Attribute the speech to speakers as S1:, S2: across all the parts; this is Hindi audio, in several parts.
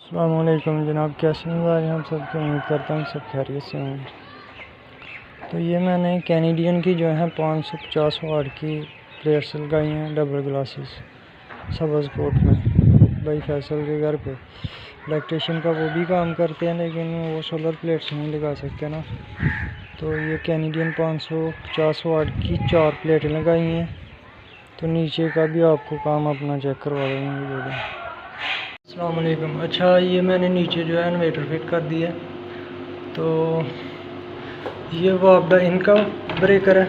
S1: अस्सलाम वालेकुम जनाब, कैसे हैं भाई? हम सब की उम्मीद करता हूँ सब खैरियत से होंगे। तो ये मैंने कैनेडियन की जो है 550 वाट की प्लेट्स लगाई हैं, डबल ग्लासेस, सब्ज़ कोट में भाई फैसल के घर पे। इलेक्ट्रिशियन का वो भी काम करते हैं, लेकिन वो सोलर प्लेट्स नहीं लगा सकते ना। तो ये कैनेडियन 550 वाट की 4 प्लेटें लगाई हैं। तो नीचे का भी आपको काम अपना चेक करवा देंगे। अस्सलाम वालेकुम। अच्छा, ये मैंने नीचे जो है इन्वर्टर फिट कर दिया। तो ये वापडा इनका ब्रेकर है।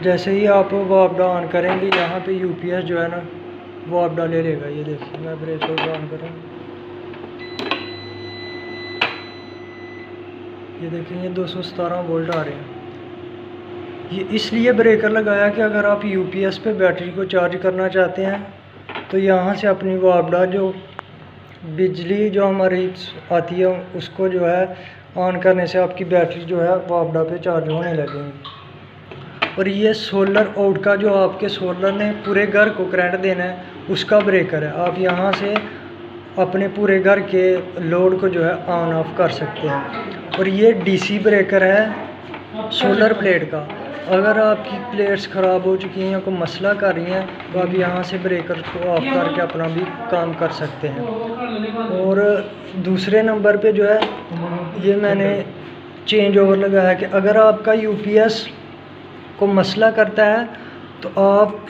S1: जैसे ही आप वापडा ऑन करेंगे, यहाँ पे यूपीएस जो है ना वापडा ले लेगा। ये देखिए, मैं ब्रेकर को ऑन करूँ, ये देखिए ये 217 वोल्ट आ रहे हैं। ये इसलिए ब्रेकर लगाया कि अगर आप यूपीएस पे बैटरी को चार्ज करना चाहते हैं तो यहाँ से अपनी वापडा जो बिजली जो हमारी आती है उसको जो है ऑन करने से आपकी बैटरी जो है वापडा पे चार्ज होने लगेगी। और ये सोलर आउट का जो आपके सोलर ने पूरे घर को करंट देना है उसका ब्रेकर है। आप यहाँ से अपने पूरे घर के लोड को जो है ऑन ऑफ कर सकते हैं। और ये डीसी ब्रेकर है सोलर प्लेट का। अगर आपकी प्लेट्स ख़राब हो चुकी हैं या कोई मसला कर रही हैं तो आप यहाँ से ब्रेकर को ऑफ करके अपना भी काम कर सकते हैं। और दूसरे नंबर पे जो है ये मैंने चेंज ओवर लगाया कि अगर आपका यूपीएस को मसला करता है तो आप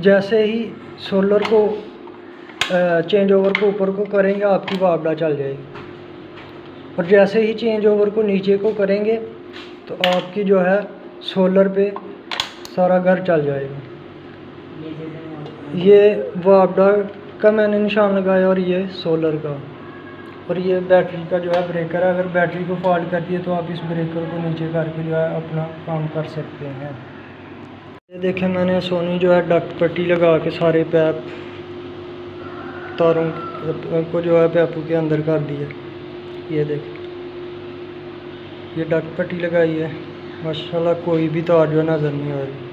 S1: जैसे ही सोलर को चेंज ओवर को ऊपर को करेंगे आपकी वापडा चल जाएगी। और जैसे ही चेंज ओवर को नीचे को करेंगे तो आपकी जो है सोलर पे सारा घर चल जाएगा। ये वापडा का मैंने निशान लगाया और ये सोलर का। और ये बैटरी का जो है ब्रेकर है। अगर बैटरी को फॉल्ट करती है तो आप इस ब्रेकर को नीचे करके जो है अपना काम कर सकते हैं। ये देखें, मैंने सोनी जो है डक्ट पट्टी लगा के सारे पैप तारों को जो है पैपों के अंदर कर दिया। ये देखें, ये डक्ट पट्टी लगाई है। माशाल्लाह कोई भी तार जो नज़र नहीं आ रही।